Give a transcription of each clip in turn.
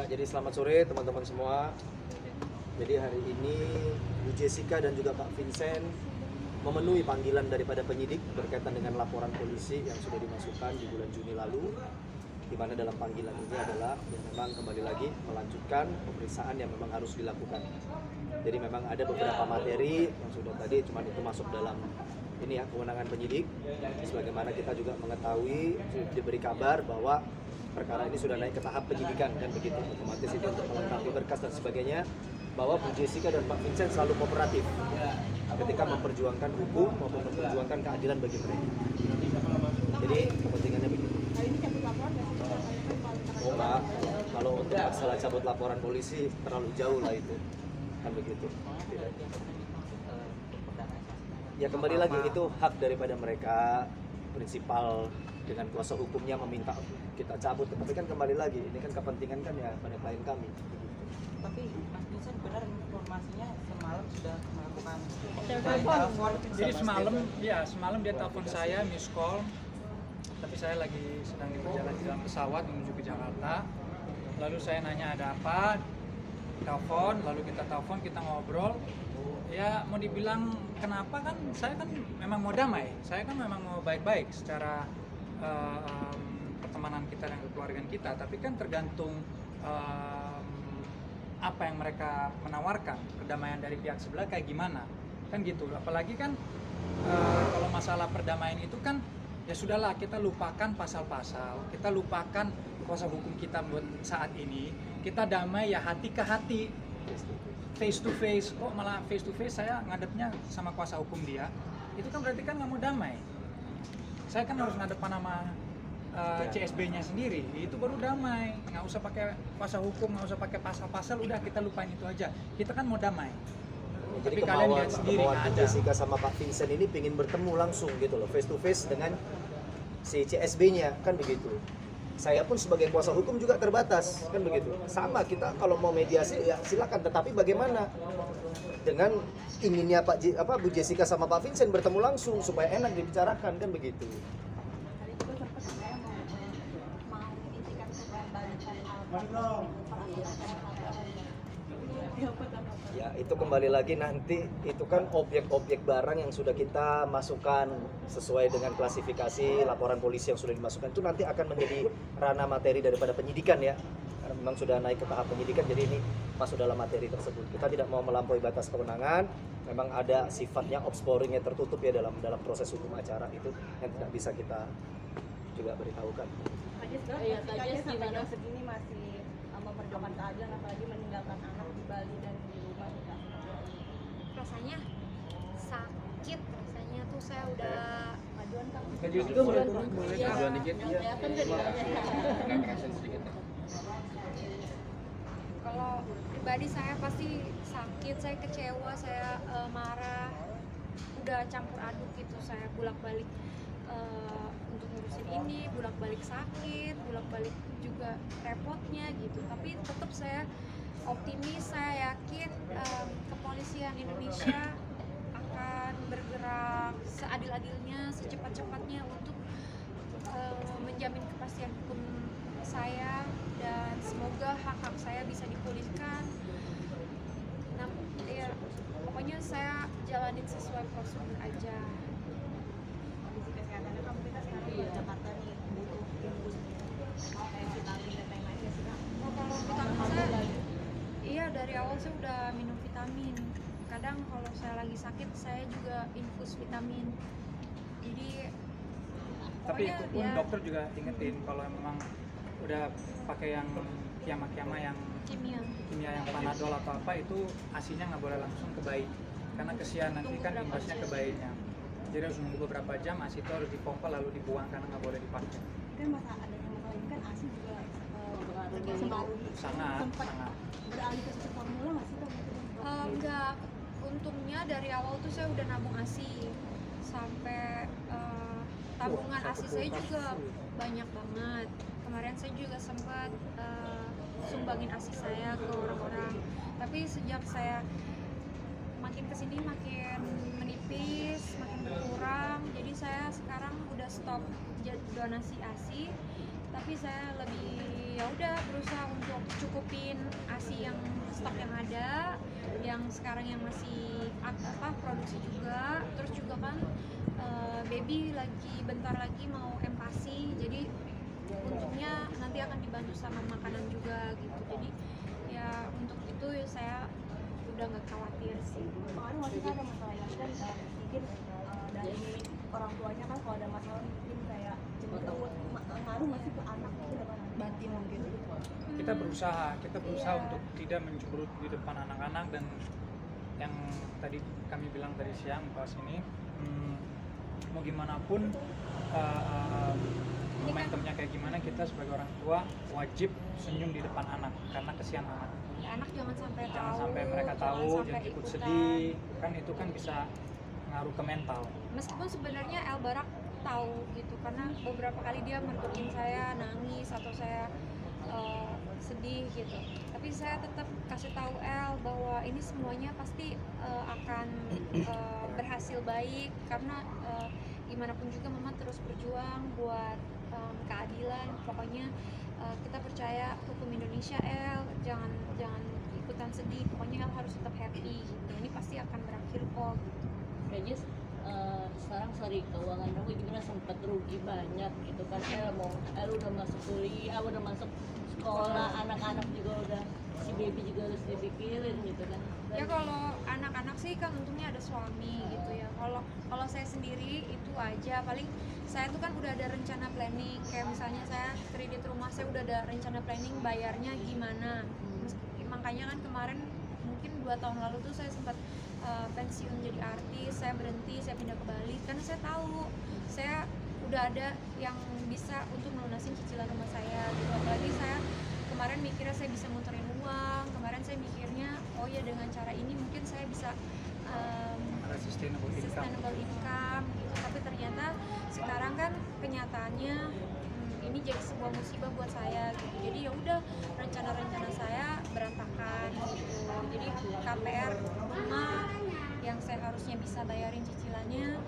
Ya, jadi selamat sore teman-teman semua. Jadi hari ini Bu Jessica dan juga Pak Vincent memenuhi panggilan daripada penyidik berkaitan dengan laporan polisi yang sudah dimasukkan di bulan Juni lalu, di mana dalam panggilan ini adalah yang memang kembali lagi melanjutkan pemeriksaan yang memang harus dilakukan. Jadi memang ada beberapa materi yang sudah tadi, cuma itu masuk dalam ini ya kewenangan penyidik. Sebagaimana kita juga mengetahui, diberi kabar bahwa perkara ini sudah naik ke tahap penyidikan dan begitu otomatis itu untuk melengkapi berkas dan sebagainya, bahwa Bu Jessica dan Pak Vincent selalu kooperatif ketika memperjuangkan hukum maupun memperjuangkan keadilan bagi mereka. Jadi kepentingannya begitu. Oh Pak, kalau untuk masalah cabut laporan polisi terlalu jauh lah itu, kan begitu. Tidak. Ya kembali lagi itu hak daripada mereka, prinsipal dengan kuasa hukumnya meminta kita cabut, tapi kan kembali lagi ini kan kepentingan kan ya pada klien kami. Tapi Mas Vincent benar informasinya semalam sudah melakukan telepon. Jadi semalam dia telepon saya, miss call. Tapi saya lagi sedang berjalan di dalam pesawat menuju ke Jakarta. Lalu saya nanya ada apa, telepon, lalu kita telepon, kita ngobrol. Ya mau dibilang kenapa kan, saya kan memang mau damai, saya kan memang mau baik-baik secara pertemanan kita dan kekeluargaan kita. Tapi kan tergantung apa yang mereka menawarkan, perdamaian dari pihak sebelah kayak gimana, kan gitu. Apalagi kan kalau masalah perdamaian itu kan ya sudahlah, kita lupakan pasal-pasal, kita lupakan kuasa hukum kita buat saat ini, kita damai ya hati ke hati, face to face. Kok malah face to face saya ngadepnya sama kuasa hukum dia, itu kan berarti kan nggak mau damai. Saya kan harus ngadep nama CSB-nya sendiri, itu baru damai. Nggak usah pakai kuasa hukum, nggak usah pakai pasal-pasal, udah kita lupain itu aja. Kita kan mau damai. Jadi tapi kalian lihat sendiri nggak ada. Jessica sama Pak Vincent ini ingin bertemu langsung gitu loh, face to face dengan si CSB-nya, kan begitu. Saya pun sebagai kuasa hukum juga terbatas, kan begitu. Sama, kita kalau mau mediasi ya silakan, tetapi bagaimana dengan inginnya Bu Jessica sama Pak Vincent bertemu langsung supaya enak dibicarakan, kan begitu. Ya itu kembali lagi nanti, itu kan objek-objek barang yang sudah kita masukkan sesuai dengan klasifikasi laporan polisi yang sudah dimasukkan, itu nanti akan menjadi ranah materi daripada penyidikan ya, karena memang sudah naik ke tahap penyidikan. Jadi ini masuk dalam materi tersebut. Kita tidak mau melampaui batas kewenangan, memang ada sifatnya opsporingnya tertutup ya dalam proses hukum acara itu yang tidak bisa kita juga beritahukan. Gimana segini masih memperjuangkan keadilan, apalagi meninggalkan anak di Bali dan di rumah kita. Rasanya sakit, rasanya tuh saya udah Aduan kamu. Aduan dikit. Ya kan jadi kalau pribadi saya pasti sakit, saya kecewa, saya marah, udah campur aduk gitu. Saya bolak-balik untuk ngurusin ini, bolak-balik sakit, bolak-balik juga repotnya gitu. Tapi tetap saya optimis, saya yakin kepolisian Indonesia akan bergerak seadil-adilnya, secepat-cepatnya untuk menjamin kepastian hukum saya, dan semoga hak-hak saya bisa dipulihkan. Nah, ya, pokoknya saya jalanin sesuai prosedur aja. kondisi kesehatannya kamu kita sekarang di Jakarta nih butuh infus kayak vitamin dan lain-lain ya sih Kak? Oh, kalau vitamin saya, iya dari awal saya udah minum vitamin. Kadang kalau saya lagi sakit saya juga infus vitamin. Jadi Tapi pokoknya itu pun ya, dokter juga ingetin kalau memang udah pakai yang kiama-kiama yang kimia. yang panadol atau apa, itu asinya nggak boleh langsung ke bayi, karena kesian nanti kan imbasnya ke bayinya. Jadi harus nunggu beberapa jam, asi itu harus dipompa lalu dibuang karena nggak boleh dipakai. Kan masalah ini kan ASI juga Sangat. sempat beralih ke susu formula nggak sih Kak? Enggak, untungnya dari awal tuh saya udah nabung ASI sampai tabungan ASI saya juga banyak banget. Kemarin saya juga sempat sumbangin ASI saya ke orang-orang. Tapi sejak saya makin kesini makin menipis, makin berkurang. Jadi saya sekarang udah stop donasi ASI. tapi saya lebih ya udah berusaha untuk cukupin ASI yang stok yang ada, yang sekarang yang masih produksi juga. Terus juga kan baby lagi bentar lagi mau empasi, jadi untungnya nanti akan dibantu sama makanan juga gitu. Jadi ya untuk itu ya saya udah nggak khawatir sih. Pengaruh masih ada masalah ini kan mungkin dari orang tuanya kan kalau ada masalah mungkin kayak cemberut, ngaruh masih ke anak itu depan batin mungkin. Kita berusaha untuk tidak mencemberut di depan anak-anak, dan yang tadi kami bilang dari siang pas ini mau gimana pun momentumnya kayak gimana, kita sebagai orang tua wajib senyum di depan anak karena kesian anak. Anak jangan sampai Jangan tahu, sampai mereka tahu, jangan ikut ikutan. sedih, kan itu kan bisa ngaruh ke mental. Meskipun sebenarnya El Barak tahu gitu, karena beberapa kali dia mergokin saya nangis atau saya sedih gitu, tapi saya tetap kasih tahu El bahwa ini semuanya pasti akan berhasil baik, karena gimana pun juga Mama terus berjuang buat keadilan. Pokoknya kita percaya hukum Indonesia, El, jangan ikutan sedih, pokoknya El harus tetap happy gitu. Ini pasti akan berakhir kok gitu. Kayaknya sekarang sorry keuangan kamu gimana, sempat rugi banyak gitu kan. El udah masuk kuliah, udah masuk sekolah, anak-anak juga udah, si baby juga harus dipikirin gitu kan. Ya kalau anak-anak sih kan untungnya ada suami gitu ya. Kalau saya sendiri itu aja, paling saya tuh kan udah ada rencana planning, kayak misalnya saya kredit rumah, saya udah ada rencana planning bayarnya gimana. Makanya kan kemarin mungkin 2 tahun lalu tuh saya sempat pensiun jadi artis, saya berhenti, saya pindah ke Bali karena saya tahu saya udah ada yang bisa untuk melunasin cicilan rumah saya gitu. Apalagi saya kemarin mikirnya saya bisa muterin uang, kemarin saya mikirnya oh ya dengan cara ini mungkin saya bisa Ada sustainable income gitu. Tapi ternyata sekarang kan kenyataannya ini jadi sebuah musibah buat saya gitu. Jadi ya udah rencana-rencana saya berantakan gitu. Jadi KPR rumah yang saya harusnya bisa bayarin cicilannya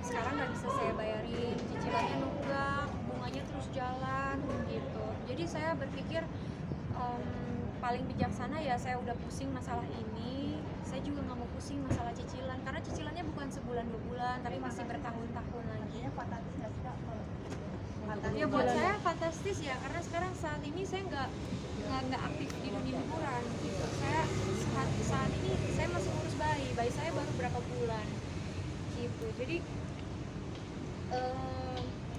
sekarang nggak bisa saya bayarin, cicilannya nunggak, bunganya terus jalan gitu. Jadi saya berpikir paling bijaksana ya saya udah pusing masalah ini, saya juga nggak mau pusing masalah cicilan, karena cicilannya bukan sebulan 2 bulan tapi masih bertahun-tahun lagi. Fantastis nggak sih Kak? Ya buat saya fantastis ya, karena sekarang saat ini saya nggak aktif di dunia hiburan gitu. Saya saat ini saya masih ngurus bayi saya baru berapa bulan gitu. Jadi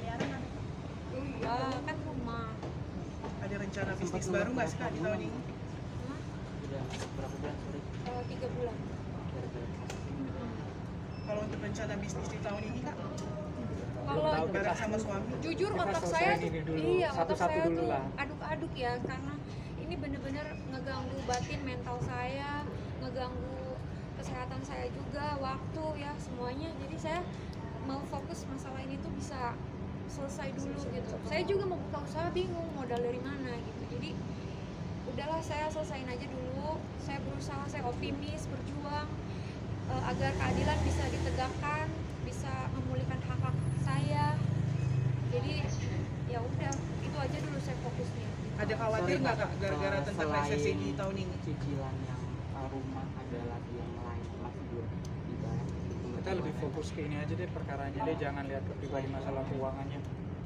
ya kan rumah. Ada rencana bisnis baru nggak sih Kak di tahun ini? Udah berapa bulan sorry? 3 bulan. Kalau untuk rencana bisnis di tahun ini Kak, Kalau bareng sama suami? jujur Kita otak selesaiin saya ini dulu, iya otak satu-satu saya dulu tuh lah. aduk-aduk ya, karena ini bener-bener ngeganggu batin mental saya, ngeganggu kesehatan saya juga, waktu ya semuanya. Jadi saya mau fokus masalah ini tuh bisa selesai dulu gitu. Saya juga mau buka usaha bingung modal dari mana gitu. Jadi udahlah saya selesain aja dulu. Saya berusaha, saya optimis, berjuang agar keadilan bisa ditegakkan, bisa memulihkan hak-hak saya. Jadi ya udah itu aja dulu saya fokusnya. Ada khawatir nggak Kak gara-gara tentang resesi di tahun ini? Cicilan yang rumah ada lagi yang lain masih belum dibayar. Kita lebih fokus ke ini aja deh perkaranya deh, jangan lihat ke pribadi masalah keuangannya.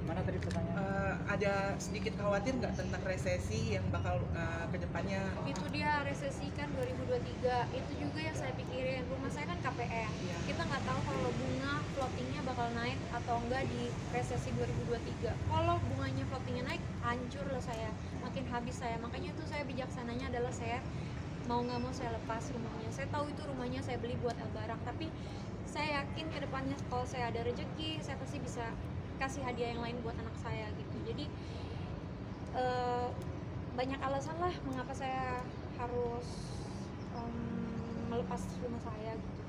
Gimana tadi pertanyaan? Ada sedikit khawatir nggak tentang resesi yang bakal ke depannya? Itu dia resesi kan 2023, itu juga yang saya pikirin. Rumah saya kan KPR, Iya. kita nggak tahu kalau bunga floatingnya bakal naik atau enggak di resesi 2023. Kalau bunganya floatingnya naik, hancur lah saya, makin habis saya. Makanya itu saya bijaksananya adalah saya mau nggak mau saya lepas rumahnya. Saya tahu itu rumahnya saya beli buat El Barak, tapi saya yakin ke depannya kalau saya ada rezeki, saya pasti bisa kasih hadiah yang lain buat anak saya gitu. Jadi banyak alasan lah mengapa saya harus melepas rumah saya gitu.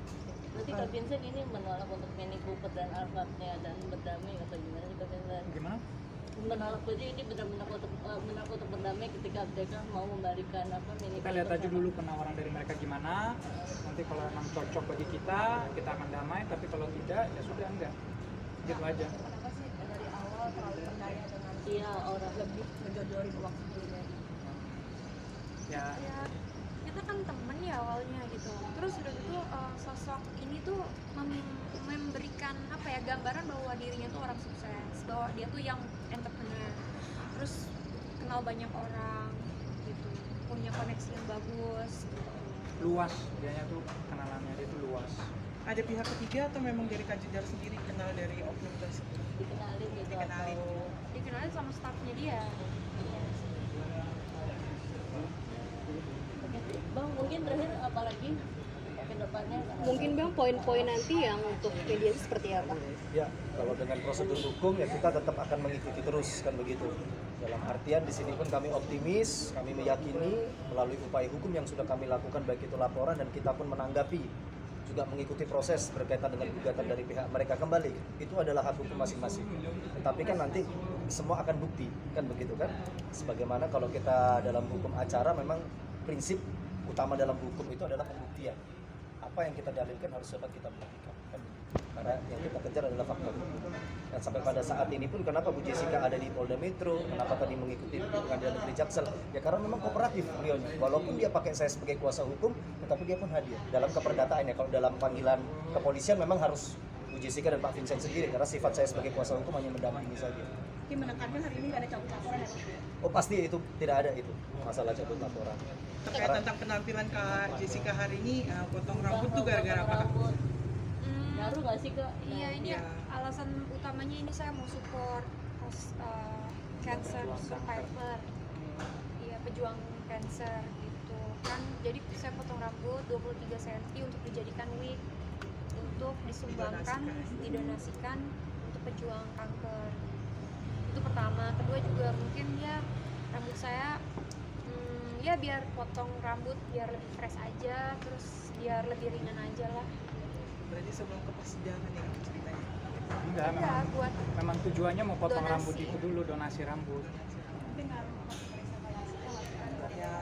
Berarti Kak Vincent ini menolak untuk Mini Cooper dan Alphard-nya dan berdamai atau gimana sih Kak Vincent? Gimana? Menolak, berarti ini benar-benar untuk berdamai ketika mereka mau membalikan Mini Kita lihat aja dulu penawaran dari mereka gimana. Nanti kalau emang cocok bagi kita akan damai. Tapi kalau tidak, ya sudah enggak. Gitu aja. Kenapa sih dari awal terlalu percaya dengan Iya, orang lebih menjodorin uang sebelumnya. Ya, Ya kita kan temen ya awalnya gitu, terus udah gitu sosok ini tuh memberikan apa ya, gambaran bahwa dirinya tuh orang sukses, bahwa dia tuh yang entrepreneur, terus kenal banyak orang gitu, punya koneksi yang bagus gitu. luas dianya tuh, kenalannya dia tuh luas. Ada pihak ketiga atau memang dari Kak Jejar sendiri kenal dari oknum tersebut? dikenalin gitu Dikenalin. atau Dikenalin sama staffnya dia. Bang, mungkin terakhir apalagi ke depannya? Mungkin Bang poin-poin nanti yang untuk mediasi seperti apa? Ya, kalau dengan prosedur hukum ya kita tetap akan mengikuti terus kan begitu. Dalam artian di sini pun kami optimis, kami meyakini melalui upaya hukum yang sudah kami lakukan baik itu laporan dan kita pun menanggapi juga mengikuti proses berkaitan dengan gugatan dari pihak mereka kembali. Itu adalah hak hukum masing-masing. Tetapi kan nanti semua akan bukti kan begitu kan. Sebagaimana kalau kita dalam hukum acara memang prinsip utama dalam hukum itu adalah pembuktian. Apa yang kita dalilkan harus dapat kita buktikan kan. Karena yang kita kejar adalah fakta hukum. Dan sampai pada saat ini pun kenapa Bu Jessica ada di Polda Metro, kenapa tadi mengikuti di Pengadilan Negeri Jaksel? Ya karena memang kooperatif beliaunya. Walaupun dia pakai saya sebagai kuasa hukum, tetapi dia pun hadir dalam keperdataan ya. Kalau dalam panggilan kepolisian memang harus Bu Jessica dan Pak Vincent sendiri karena sifat saya sebagai kuasa hukum hanya mendampingi saja. Mungkin menekankan hari ini nggak ada cabut laporan ya? Oh pasti itu tidak ada itu masalah cabut laporan. Terkait tentang penampilan Kak Jessica hari ini, potong rambut tuh gara-gara apa? Kak? Rambut. Hmm, Ngaruh nggak sih Kak? iya ini Ya. alasan utamanya ini saya mau support cancer survivor, iya pejuang cancer gitu kan. Jadi saya potong rambut 23 cm untuk dijadikan wig untuk disumbangkan, didonasikan untuk pejuang kanker. Itu pertama. Kedua juga mungkin ya rambut saya ya biar potong rambut biar lebih fresh aja, terus biar lebih ringan aja lah. Berarti sebelum ke persidangan ya ceritanya. Enggak, Ya buat memang tujuannya mau potong Donasi. rambut itu dulu, donasi rambut. Ya,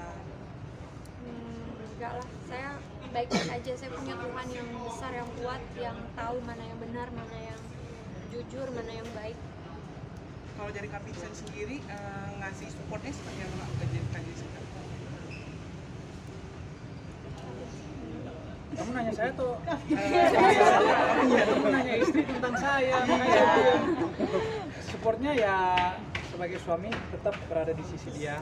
enggak lah, saya baik-baik aja. Saya punya Tuhan yang besar, yang kuat, yang tahu mana yang benar, mana yang jujur, mana yang baik. kalau dari Kak Vincent sendiri ngasih supportnya seperti apa Kak ke Kak Jessica? Kamu nanya saya tuh, kamu nanya istri tentang saya, makanya supportnya ya sebagai suami tetap berada di sisi dia.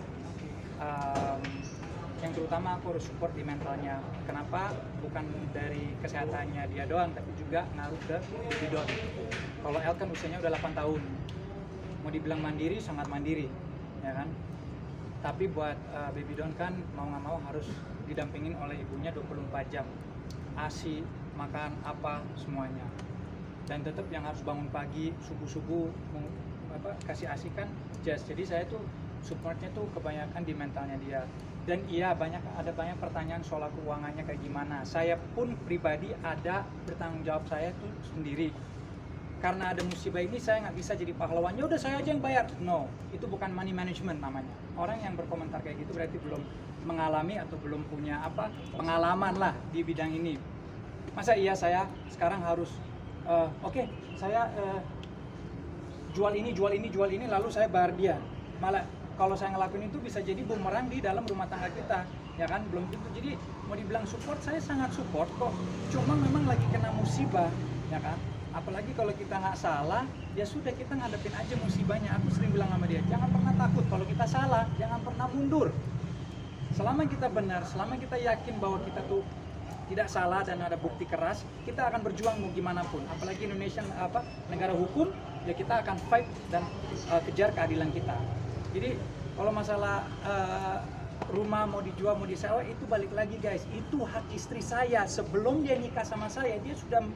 Yang terutama aku harus support di mentalnya. Kenapa? Bukan dari kesehatannya dia doang, tapi juga ngaruh ke Bidon. Kalau El kan usianya udah 8 tahun, mau dibilang mandiri, sangat mandiri, ya kan? Tapi buat Baby Don kan mau nggak mau harus didampingin oleh ibunya 24 jam. ASI, makan apa semuanya, dan tetap yang harus bangun pagi subuh kasih ASI kan jazz. Jadi saya tuh supportnya tuh kebanyakan di mentalnya dia. Dan iya ada banyak pertanyaan soal keuangannya kayak gimana. Saya pun pribadi ada bertanggung jawab saya tuh sendiri. Karena ada musibah ini saya nggak bisa jadi pahlawan. Ya udah saya aja yang bayar. No, itu bukan money management namanya. Orang yang berkomentar kayak gitu berarti belum mengalami atau belum punya pengalaman lah di bidang ini. Masa iya saya sekarang harus oke, saya jual ini lalu saya bayar dia. Malah kalau saya ngelakuin itu bisa jadi bumerang di dalam rumah tangga kita, ya kan? Belum tentu. Jadi mau dibilang support, saya sangat support kok. Cuma memang lagi kena musibah, ya kan? Apalagi kalau kita nggak salah, ya sudah kita ngadepin aja musibahnya. Aku sering bilang sama dia, jangan pernah takut kalau kita salah, jangan pernah mundur. Selama kita benar, selama kita yakin bahwa kita tuh tidak salah dan ada bukti keras, kita akan berjuang mau gimana pun. Apalagi Indonesia negara hukum, ya kita akan fight dan kejar keadilan kita. Jadi kalau masalah rumah mau dijual mau disewa itu balik lagi guys, itu hak istri saya. Sebelum dia nikah sama saya, dia sudah,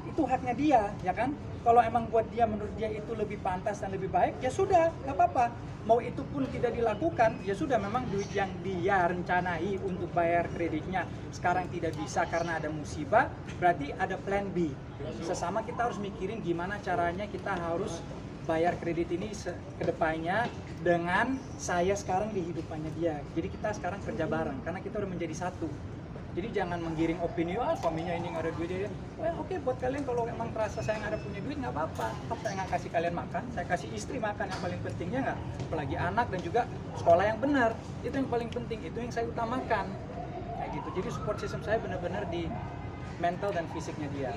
itu haknya dia, ya kan? Kalau emang buat dia, menurut dia itu lebih pantas dan lebih baik, ya sudah, nggak apa-apa. Mau itu pun tidak dilakukan, ya sudah, memang duit yang dia rencanai untuk bayar kreditnya sekarang tidak bisa karena ada musibah, berarti ada plan B. Sesama kita harus mikirin gimana caranya kita harus bayar kredit ini ke depannya dengan saya sekarang di hidupannya dia. Jadi kita sekarang kerja bareng karena kita udah menjadi satu. Jadi jangan menggiring opini, suaminya ini nggak ada duit ya. Oke, buat kalian kalau memang terasa saya nggak ada punya duit nggak apa-apa. Saya nggak kasih kalian makan, saya kasih istri makan yang paling pentingnya nggak. Apalagi anak dan juga sekolah yang benar, itu yang paling penting, itu yang saya utamakan. Kayak gitu. Jadi support system saya benar-benar di mental dan fisiknya dia.